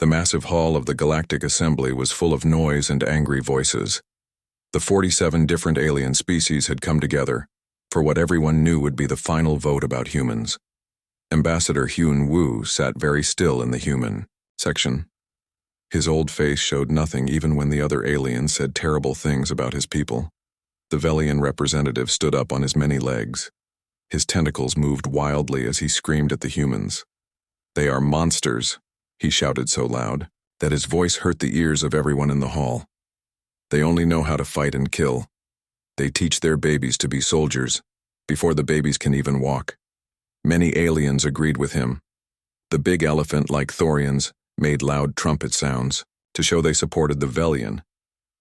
The massive hall of the Galactic Assembly was full of noise and angry voices. The 47 different alien species had come together for what everyone knew would be the final vote about humans. Ambassador Hyun-woo sat very still in the human section. His old face showed nothing even when the other aliens said terrible things about his people. The Velian representative stood up on his many legs. His tentacles moved wildly as he screamed at the humans. "They are monsters," he shouted so loud that his voice hurt the ears of everyone in the hall. "They only know how to fight and kill. They teach their babies to be soldiers before the babies can even walk." Many aliens agreed with him. The big elephant-like Thorians made loud trumpet sounds to show they supported the Velian.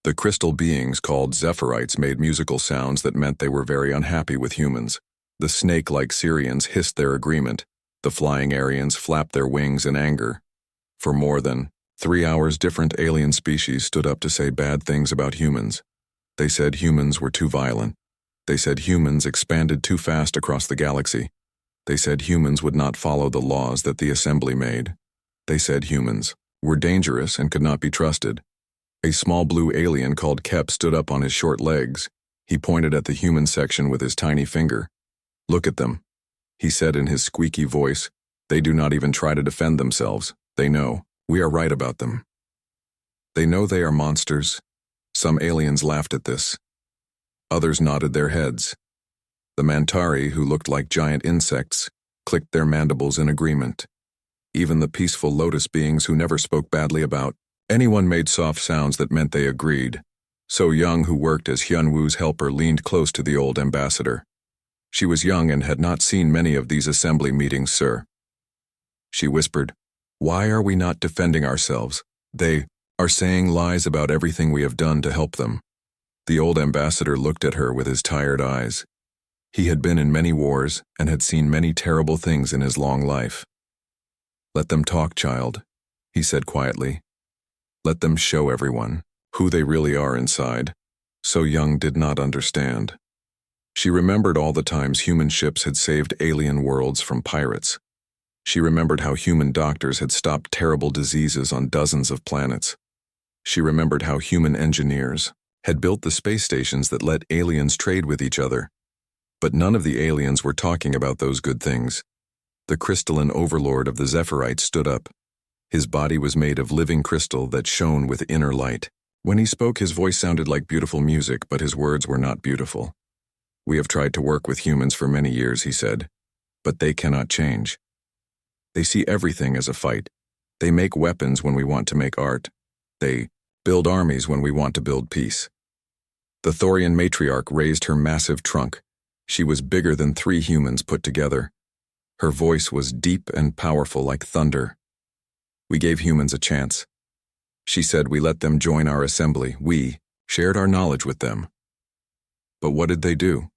The crystal beings called Zephirites made musical sounds that meant they were very unhappy with humans. The snake-like Syrians hissed their agreement. The flying Aryans flapped their wings in anger. For more than 3 hours, different alien species stood up to say bad things about humans. They said humans were too violent. They said humans expanded too fast across the galaxy. They said humans would not follow the laws that the Assembly made. They said humans were dangerous and could not be trusted. A small blue alien called Kep stood up on his short legs. He pointed at the human section with his tiny finger. "Look at them," he said in his squeaky voice. "They do not even try to defend themselves. They know we are right about them. They know they are monsters." Some aliens laughed at this. Others nodded their heads. The Mantari, who looked like giant insects, clicked their mandibles in agreement. Even the peaceful lotus beings who never spoke badly about anyone made soft sounds that meant they agreed. So Young, who worked as Hyun-woo's helper, leaned close to the old ambassador. She was young and had not seen many of these assembly meetings, sir. She whispered, "Why are we not defending ourselves? They are saying lies about everything we have done to help them." The old ambassador looked at her with his tired eyes. He had been in many wars and had seen many terrible things in his long life. "Let them talk, child," he said quietly. "Let them show everyone who they really are inside." So Young did not understand. She remembered all the times human ships had saved alien worlds from pirates. She remembered how human doctors had stopped terrible diseases on dozens of planets. She remembered how human engineers had built the space stations that let aliens trade with each other. But none of the aliens were talking about those good things. The crystalline overlord of the Zephirites stood up. His body was made of living crystal that shone with inner light. When he spoke, his voice sounded like beautiful music, but his words were not beautiful. "We have tried to work with humans for many years," he said, "but they cannot change. They see everything as a fight. They make weapons when we want to make art. They build armies when we want to build peace." The Thorian matriarch raised her massive trunk. She was bigger than 3 humans put together. Her voice was deep and powerful like thunder. "We gave humans a chance," she said. "We let them join our assembly. We shared our knowledge with them. But what did they do?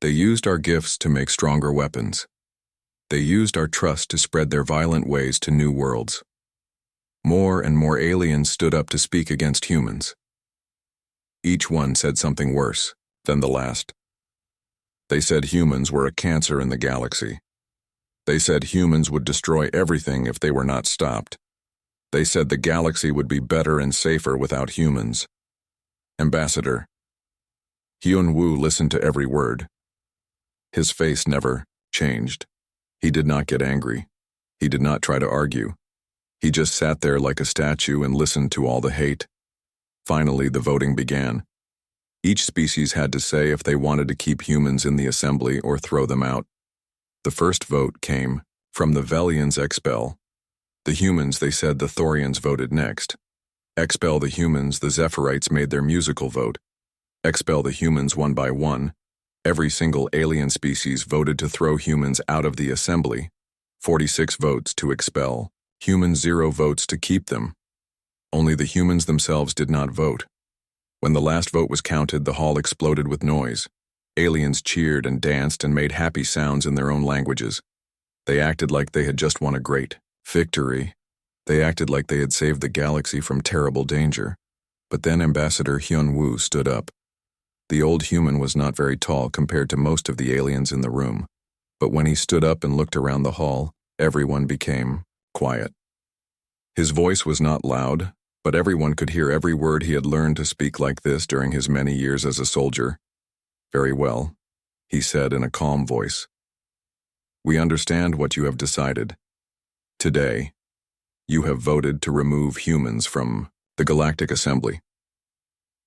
They used our gifts to make stronger weapons. They used our trust to spread their violent ways to new worlds. More and more aliens stood up to speak against humans. Each one said something worse than the last. They said humans were a cancer in the galaxy. They said humans would destroy everything if they were not stopped. They said the galaxy would be better and safer without humans. Ambassador Hyun-woo listened to every word. His face never changed. He did not get angry. He did not try to argue. He just sat there like a statue and listened to all the hate. Finally, the voting began. Each species had to say if they wanted to keep humans in the assembly or throw them out. The first vote came from the Velians. Expel the humans. They said the Thorians voted next. Expel the humans. The Zephirites made their musical vote. Expel the humans one by one. Every single alien species voted to throw humans out of the assembly. 46 votes to expel. Humans, 0 votes to keep them. Only the humans themselves did not vote. When the last vote was counted, the hall exploded with noise. Aliens cheered and danced and made happy sounds in their own languages. They acted like they had just won a great victory. They acted like they had saved the galaxy from terrible danger. But then Ambassador Hyun-woo stood up. The old human was not very tall compared to most of the aliens in the room. But when he stood up and looked around the hall, everyone became quiet. His voice was not loud, but everyone could hear every word he had learned to speak like this during his many years as a soldier. "Very well," he said in a calm voice. "We understand what you have decided. Today, you have voted to remove humans from the Galactic Assembly.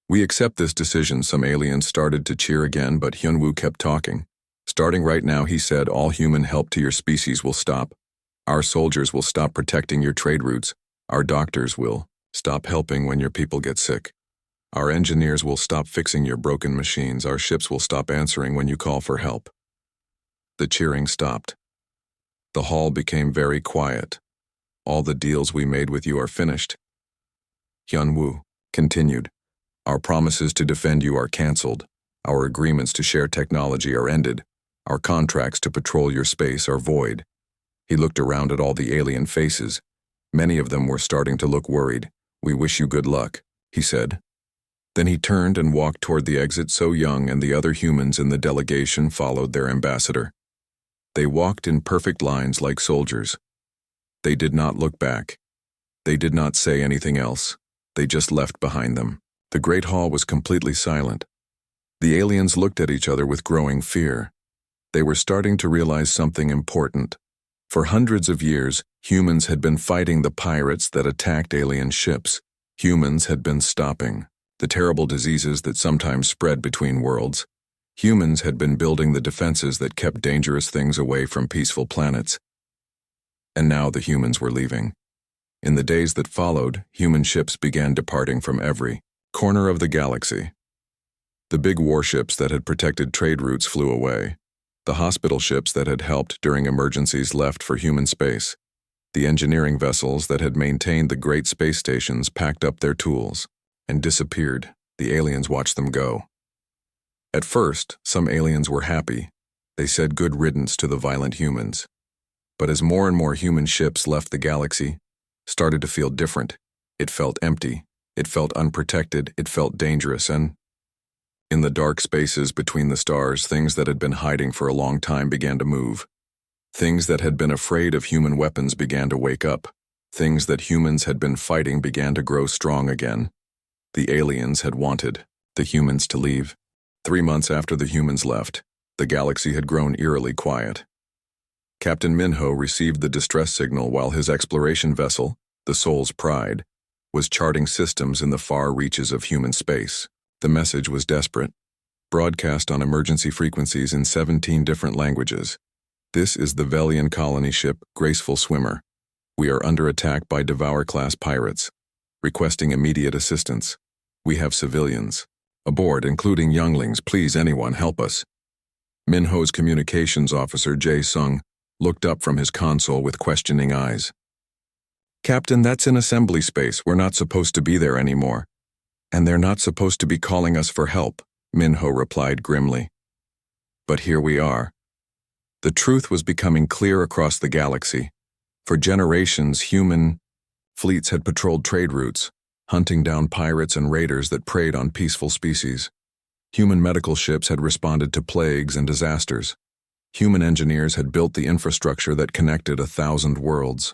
We accept this decision." Some aliens started to cheer again, but Hyunwoo kept talking. "Starting right now," he said, "all human help to your species will stop. Our soldiers will stop protecting your trade routes. Our doctors will stop helping when your people get sick. Our engineers will stop fixing your broken machines. Our ships will stop answering when you call for help." The cheering stopped. The hall became very quiet. "All the deals we made with you are finished." Hyunwoo continued, "Our promises to defend you are cancelled. Our agreements to share technology are ended. Our contracts to patrol your space are void." He looked around at all the alien faces. Many of them were starting to look worried. "We wish you good luck," he said. Then he turned and walked toward the exit. So Young and the other humans in the delegation followed their ambassador. They walked in perfect lines like soldiers. They did not look back. They did not say anything else. They just left behind them. The great hall was completely silent. The aliens looked at each other with growing fear. They were starting to realize something important. For hundreds of years, humans had been fighting the pirates that attacked alien ships. Humans had been stopping the terrible diseases that sometimes spread between worlds. Humans had been building the defenses that kept dangerous things away from peaceful planets. And now the humans were leaving. In the days that followed, human ships began departing from every corner of the galaxy. The big warships that had protected trade routes flew away. The hospital ships that had helped during emergencies left for human space. The engineering vessels that had maintained the great space stations packed up their tools and disappeared. The aliens watched them go. At first, some aliens were happy. They said good riddance to the violent humans. But as more and more human ships left the galaxy, started to feel different. It felt empty. It felt unprotected. It felt dangerous. And in the dark spaces between the stars, things that had been hiding for a long time began to move. Things that had been afraid of human weapons began to wake up. Things that humans had been fighting began to grow strong again. The aliens had wanted the humans to leave. 3 months after the humans left, the galaxy had grown eerily quiet. Captain Minho received the distress signal while his exploration vessel, the Soul's Pride, was charting systems in the far reaches of human space. The message was desperate, broadcast on emergency frequencies in 17 different languages. "This is the Velian colony ship, Graceful Swimmer. We are under attack by Devour-class pirates, requesting immediate assistance. We have civilians aboard, including younglings. Please, anyone, help us." Minho's communications officer, Jae-sung, looked up from his console with questioning eyes. "Captain, that's in assembly space. We're not supposed to be there anymore. And they're not supposed to be calling us for help," Minho replied grimly. But here we are. The truth was becoming clear across the galaxy. For generations, human fleets had patrolled trade routes, hunting down pirates and raiders that preyed on peaceful species. Human medical ships had responded to plagues and disasters. Human engineers had built the infrastructure that connected 1,000 worlds.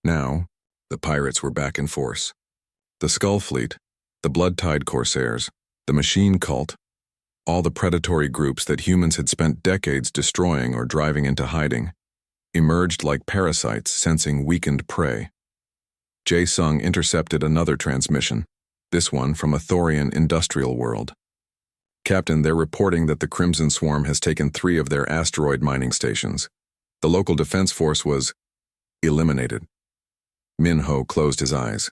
Now, the pirates were back in force. The Skull Fleet, the Blood-Tide Corsairs, the Machine Cult, all the predatory groups that humans had spent decades destroying or driving into hiding, emerged like parasites sensing weakened prey. Jae-sung intercepted another transmission, this one from a Thorian industrial world. "Captain, they're reporting that the Crimson Swarm has taken 3 of their asteroid mining stations. The local defense force was eliminated." Minho closed his eyes.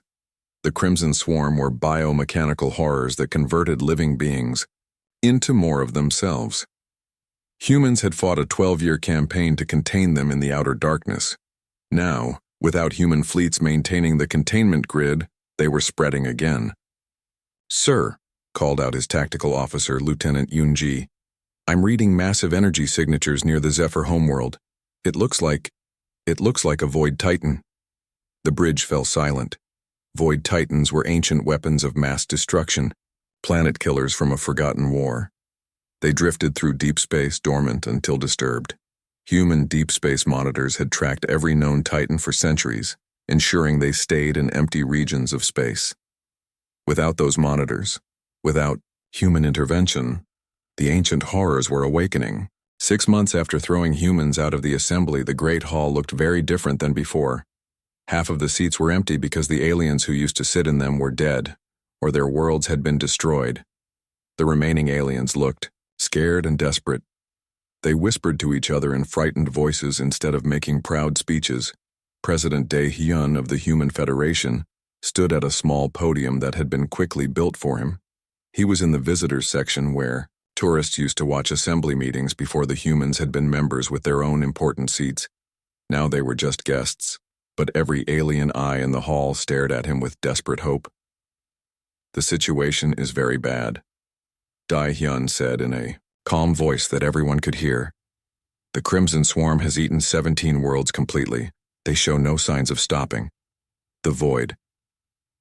The Crimson Swarm were biomechanical horrors that converted living beings into more of themselves. Humans had fought a 12-year campaign to contain them in the outer darkness. Now, without human fleets maintaining the containment grid, they were spreading again. "Sir," called out his tactical officer, Lieutenant Yoon-ji, "I'm reading massive energy signatures near the Zephyr homeworld. It looks like a Void Titan." The bridge fell silent. Void Titans were ancient weapons of mass destruction, planet killers from a forgotten war. They drifted through deep space, dormant until disturbed. Human deep space monitors had tracked every known Titan for centuries, ensuring they stayed in empty regions of space. Without those monitors, without human intervention, the ancient horrors were awakening. 6 months after throwing humans out of the assembly, the Great Hall looked very different than before. Half of the seats were empty because the aliens who used to sit in them were dead, or their worlds had been destroyed. The remaining aliens looked scared and desperate. They whispered to each other in frightened voices instead of making proud speeches. President Dae-hyun of the Human Federation stood at a small podium that had been quickly built for him. He was in the visitors section where tourists used to watch assembly meetings before the humans had been members with their own important seats. Now they were just guests, but every alien eye in the hall stared at him with desperate hope. "The situation is very bad," Dae-hyun said in a calm voice that everyone could hear. "The Crimson Swarm has eaten 17 worlds completely. They show no signs of stopping. The Void.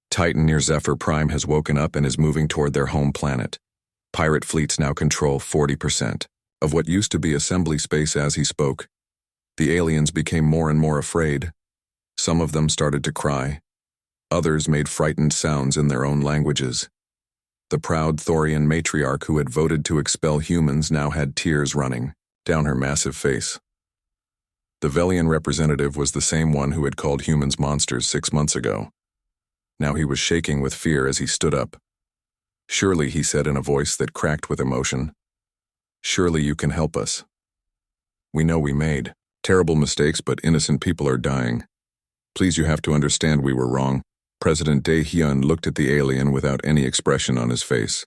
Titan near Zephyr Prime has woken up and is moving toward their home planet. Pirate fleets now control 40% of what used to be assembly space." As he spoke, the aliens became more and more afraid. Some of them started to cry. Others made frightened sounds in their own languages. The proud Thorian matriarch who had voted to expel humans now had tears running down her massive face. The Velian representative was the same one who had called humans monsters 6 months ago. Now he was shaking with fear as he stood up. "Surely," he said in a voice that cracked with emotion, "surely you can help us. We know we made terrible mistakes, but innocent people are dying. Please, you have to understand we were wrong." President Dae-hyun looked at the alien without any expression on his face.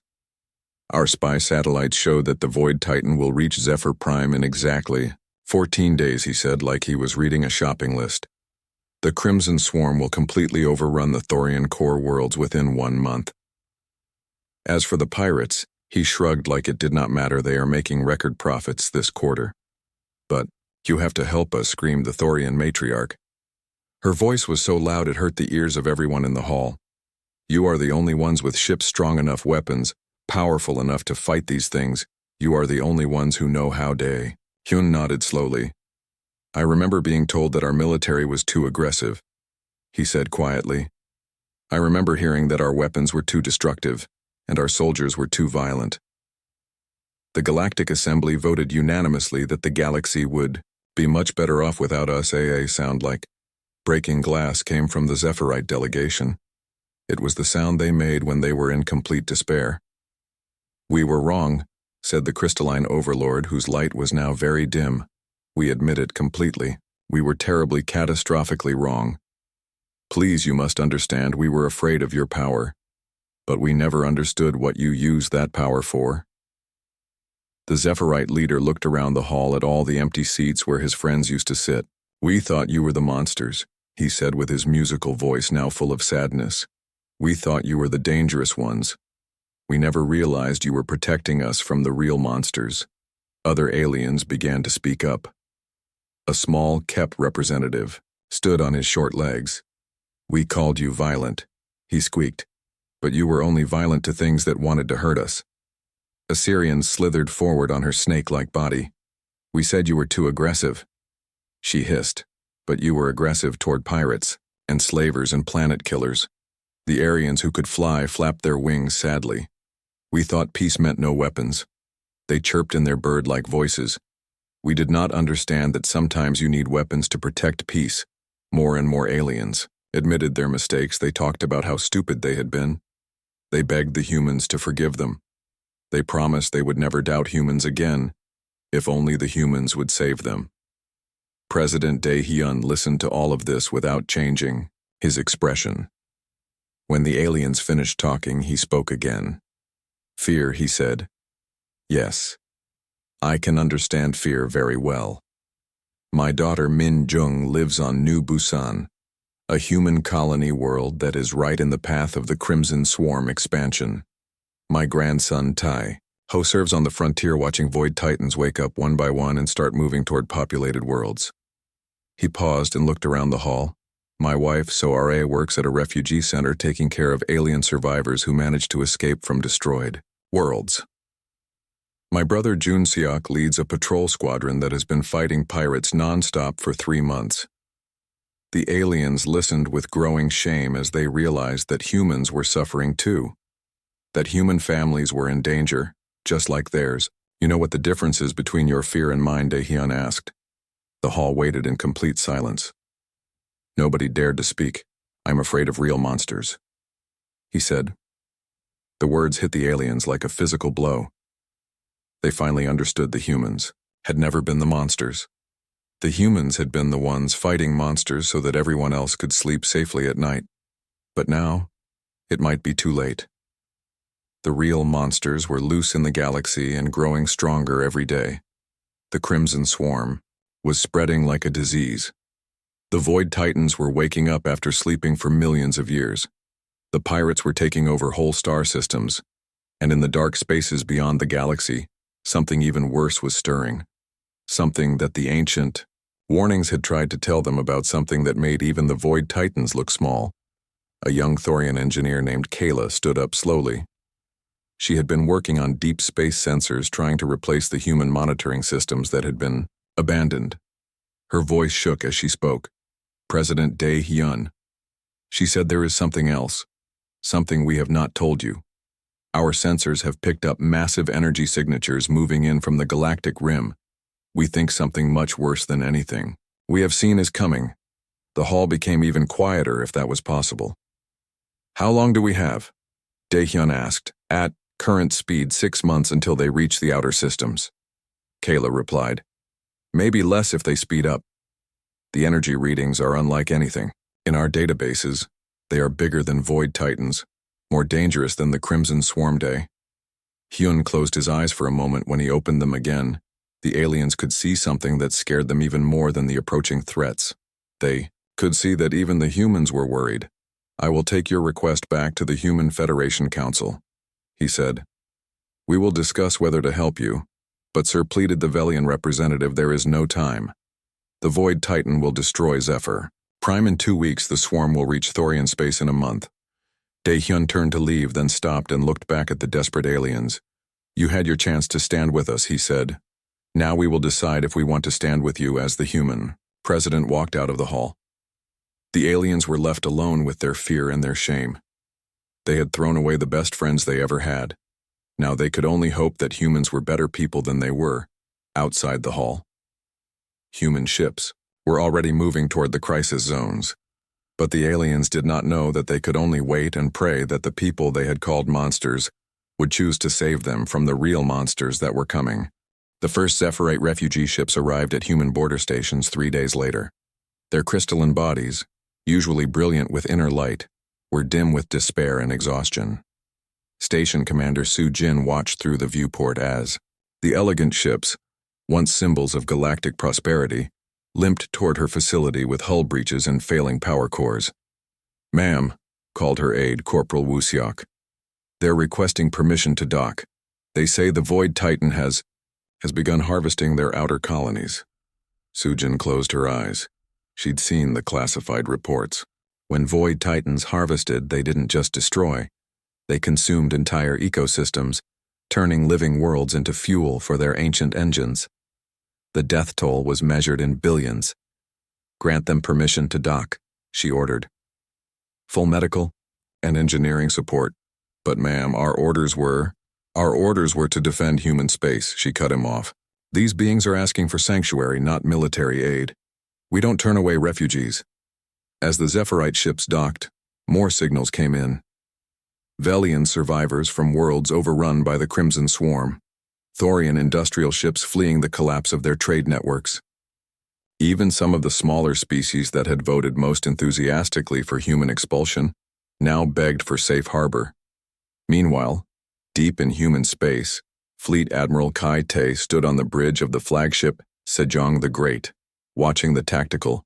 "Our spy satellites show that the Void Titan will reach Zephyr Prime in exactly 14 days, he said, like he was reading a shopping list. "The Crimson Swarm will completely overrun the Thorian core worlds within 1 month. As for the pirates," he shrugged like it did not matter, "they are making record profits this quarter." "But you have to help us," screamed the Thorian matriarch. Her voice was so loud it hurt the ears of everyone in the hall. "You are the only ones with ships strong enough, weapons, powerful enough to fight these things. You are the only ones who know how." Dae-hyun nodded slowly. "I remember being told that our military was too aggressive," he said quietly. "I remember hearing that our weapons were too destructive, and our soldiers were too violent. The Galactic Assembly voted unanimously that the galaxy would be much better off without us." A sound like breaking glass came from the Zephyrite delegation. It was the sound they made when they were in complete despair. "We were wrong," said the crystalline overlord, whose light was now very dim. "We admit it completely. We were terribly, catastrophically wrong. Please, you must understand, we were afraid of your power. But we never understood what you used that power for." The Zephyrite leader looked around the hall at all the empty seats where his friends used to sit. "We thought you were the monsters," he said with his musical voice now full of sadness. "We thought you were the dangerous ones. We never realized you were protecting us from the real monsters." Other aliens began to speak up. A small KEP representative stood on his short legs. "We called you violent," he squeaked, "but you were only violent to things that wanted to hurt us." Assyrian slithered forward on her snake-like body. "We said you were too aggressive," she hissed, "but you were aggressive toward pirates, enslavers and planet killers." The Aryans who could fly flapped their wings sadly. "We thought peace meant no weapons." They chirped in their bird-like voices. "We did not understand that sometimes you need weapons to protect peace." More and more aliens admitted their mistakes. They talked about how stupid they had been. They begged the humans to forgive them. They promised they would never doubt humans again, if only the humans would save them. President Dae-hyun listened to all of this without changing his expression. When the aliens finished talking, he spoke again. "Fear," he said. "Yes, I can understand fear very well. My daughter Min Jung lives on New Busan, a human colony world that is right in the path of the Crimson Swarm expansion. My grandson Tai Ho serves on the frontier watching Void Titans wake up one by one and start moving toward populated worlds." He paused and looked around the hall. "My wife, Soare, works at a refugee center taking care of alien survivors who managed to escape from destroyed worlds. My brother Jun Seok leads a patrol squadron that has been fighting pirates non-stop for 3 months. The aliens listened with growing shame as they realized that humans were suffering too. That human families were in danger, just like theirs. You know what the difference is between your fear and mine, Dae-hyun asked. The hall waited in complete silence. Nobody dared to speak. I'm afraid of real monsters, he said. The words hit the aliens like a physical blow. They finally understood the humans had never been the monsters. The humans had been the ones fighting monsters so that everyone else could sleep safely at night. But now, it might be too late. The real monsters were loose in the galaxy and growing stronger every day. The Crimson Swarm was spreading like a disease. The Void Titans were waking up after sleeping for millions of years. The pirates were taking over whole star systems, and in the dark spaces beyond the galaxy, something even worse was stirring. Something that the ancient warnings had tried to tell them about, something that made even the Void Titans look small. A young Thorian engineer named Kayla stood up slowly. She had been working on deep space sensors trying to replace the human monitoring systems that had been abandoned. Her voice shook as she spoke. President Dae-hyun. She said, there is something else. Something we have not told you. Our sensors have picked up massive energy signatures moving in from the galactic rim. We think something much worse than anything we have seen is coming. The hall became even quieter if that was possible. How long do we have? Dae-hyun asked. At current speed, 6 months until they reach the outer systems. Kayla replied. Maybe less if they speed up. The energy readings are unlike anything. In our databases, they are bigger than Void Titans, more dangerous than the Crimson Swarm Day. Hyun closed his eyes for a moment. When he opened them again, the aliens could see something that scared them even more than the approaching threats. They could see that even the humans were worried. I will take your request back to the Human Federation Council, he said. We will discuss whether to help you, but Sir, pleaded the Velian representative, there is no time. The Void Titan will destroy Zephyr Prime in 2 weeks. The swarm will reach Thorian space in a month. Dae-hyun turned to leave, then stopped and looked back at the desperate aliens. You had your chance to stand with us, he said. Now we will decide if we want to stand with you as the human. President walked out of the hall. The aliens were left alone with their fear and their shame. They had thrown away the best friends they ever had. Now they could only hope that humans were better people than they were. Outside the hall, human ships were already moving toward the crisis zones. But the aliens did not know that they could only wait and pray that the people they had called monsters would choose to save them from the real monsters that were coming. The first Zephyrite refugee ships arrived at human border stations 3 days later. Their crystalline bodies, usually brilliant with inner light, were dim with despair and exhaustion. Station Commander Soo-jin watched through the viewport as the elegant ships, once symbols of galactic prosperity, limped toward her facility with hull breaches and failing power cores. Ma'am, called her aide, Corporal Woo-seok. They're requesting permission to dock. They say the Void Titan has begun harvesting their outer colonies. Soo-jin closed her eyes. She'd seen the classified reports. When Void Titans harvested, they didn't just destroy. They consumed entire ecosystems, turning living worlds into fuel for their ancient engines. The death toll was measured in billions. Grant them permission to dock, she ordered. Full medical and engineering support. But ma'am, our orders were to defend human space, she cut him off. These beings are asking for sanctuary, not military aid. We don't turn away refugees. As the Zephyrite ships docked, more signals came in. Velian survivors from worlds overrun by the Crimson Swarm. Thorian industrial ships fleeing the collapse of their trade networks. Even some of the smaller species that had voted most enthusiastically for human expulsion now begged for safe harbor. Meanwhile, deep in human space, Fleet Admiral Kai Tae stood on the bridge of the flagship Sejong the Great, watching the tactical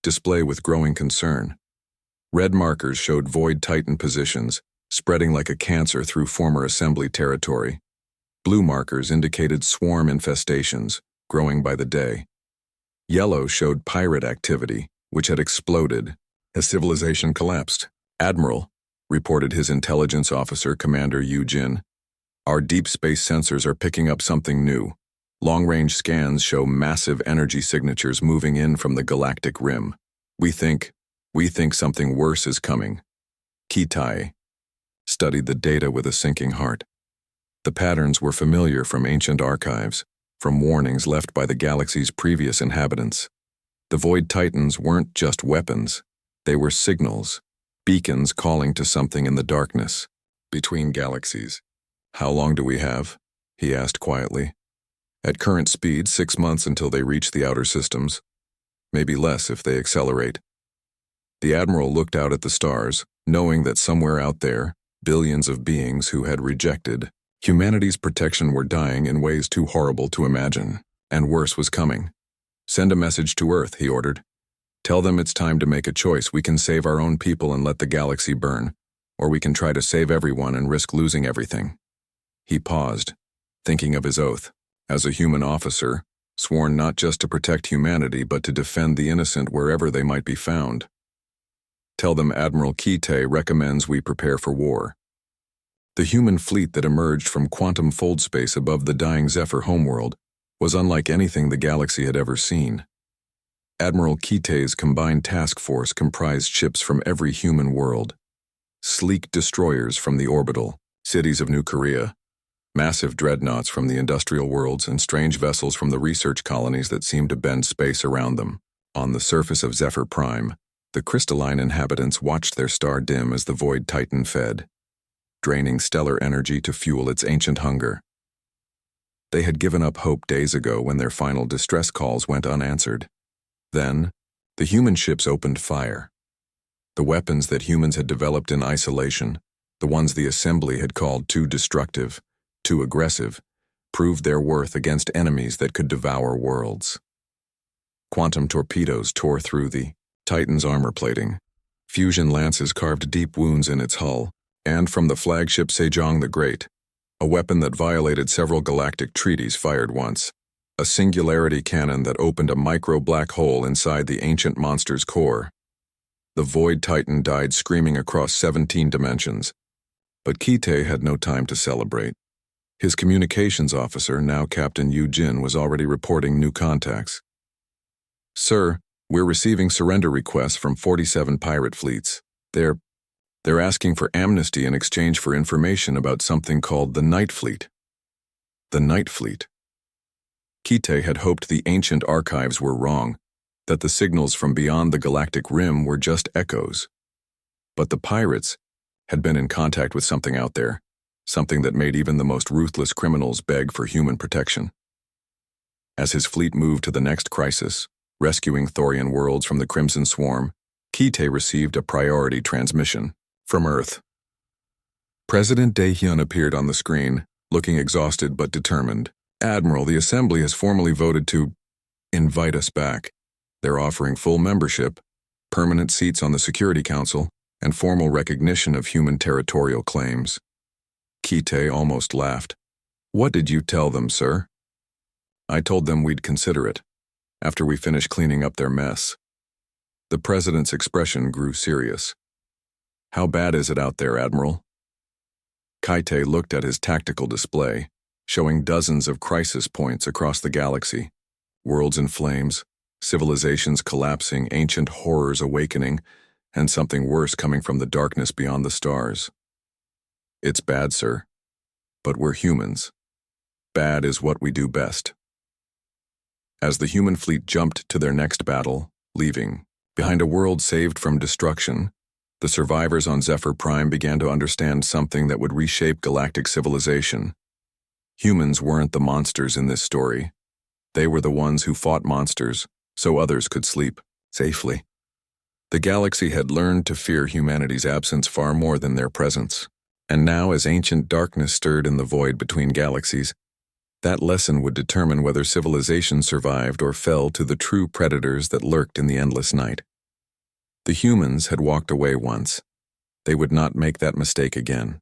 display with growing concern. Red markers showed Void Titan positions, spreading like a cancer through former assembly territory. Blue markers indicated swarm infestations, growing by the day. Yellow showed pirate activity, which had exploded as civilization collapsed. Admiral, reported his intelligence officer, Commander Yu-jin, our deep space sensors are picking up something new. Long-range scans show massive energy signatures moving in from the galactic rim. We think, we think something worse is coming. Kitai studied the data with a sinking heart. The patterns were familiar from ancient archives, from warnings left by the galaxy's previous inhabitants. The Void Titans weren't just weapons, they were signals, beacons calling to something in the darkness, between galaxies. How long do we have? He asked quietly. At current speed, 6 months until they reach the outer systems. Maybe less if they accelerate. The Admiral looked out at the stars, knowing that somewhere out there, billions of beings who had rejected humanity's protection were dying in ways too horrible to imagine, and worse was coming. Send a message to Earth, he ordered. Tell them it's time to make a choice. We can save our own people and let the galaxy burn, or we can try to save everyone and risk losing everything. He paused, thinking of his oath, as a human officer, sworn not just to protect humanity but to defend the innocent wherever they might be found. Tell them Admiral Kite recommends we prepare for war. The human fleet that emerged from quantum fold space above the dying Zephyr homeworld was unlike anything the galaxy had ever seen. Admiral Kite's combined task force comprised ships from every human world, sleek destroyers from the orbital cities of New Korea, massive dreadnoughts from the industrial worlds, and strange vessels from the research colonies that seemed to bend space around them. On the surface of Zephyr Prime, the crystalline inhabitants watched their star dim as the Void Titan fed, draining stellar energy to fuel its ancient hunger. They had given up hope days ago when their final distress calls went unanswered. Then, the human ships opened fire. The weapons that humans had developed in isolation, the ones the Assembly had called too destructive, too aggressive, proved their worth against enemies that could devour worlds. Quantum torpedoes tore through the Titan's armor plating. Fusion lances carved deep wounds in its hull, and from the flagship Sejong the Great, a weapon that violated several galactic treaties fired once, a singularity cannon that opened a micro-black hole inside the ancient monster's core. The Void Titan died screaming across 17 dimensions, but Kite had no time to celebrate. His communications officer, now Captain Yu Jin, was already reporting new contacts. Sir, we're receiving surrender requests from 47 pirate fleets. They're asking for amnesty in exchange for information about something called the Night Fleet. The Night Fleet. Kite had hoped the ancient archives were wrong, that the signals from beyond the galactic rim were just echoes. But the pirates had been in contact with something out there, something that made even the most ruthless criminals beg for human protection. As his fleet moved to the next crisis, rescuing Thorian worlds from the Crimson Swarm, Kite received a priority transmission from Earth. President Daehyun appeared on the screen, looking exhausted but determined. Admiral, the Assembly has formally voted to invite us back. They're offering full membership, permanent seats on the Security Council, and formal recognition of human territorial claims. Kite almost laughed. What did you tell them, sir? I told them we'd consider it, after we finish cleaning up their mess. The President's expression grew serious. How bad is it out there, Admiral? Kite looked at his tactical display, showing dozens of crisis points across the galaxy. Worlds in flames, civilizations collapsing, ancient horrors awakening, and something worse coming from the darkness beyond the stars. It's bad, sir. But we're humans. Bad is what we do best. As the human fleet jumped to their next battle, leaving behind a world saved from destruction, the survivors on Zephyr Prime began to understand something that would reshape galactic civilization. Humans weren't the monsters in this story. They were the ones who fought monsters, so others could sleep safely. The galaxy had learned to fear humanity's absence far more than their presence, and now as ancient darkness stirred in the void between galaxies, that lesson would determine whether civilization survived or fell to the true predators that lurked in the endless night. The humans had walked away once. They would not make that mistake again.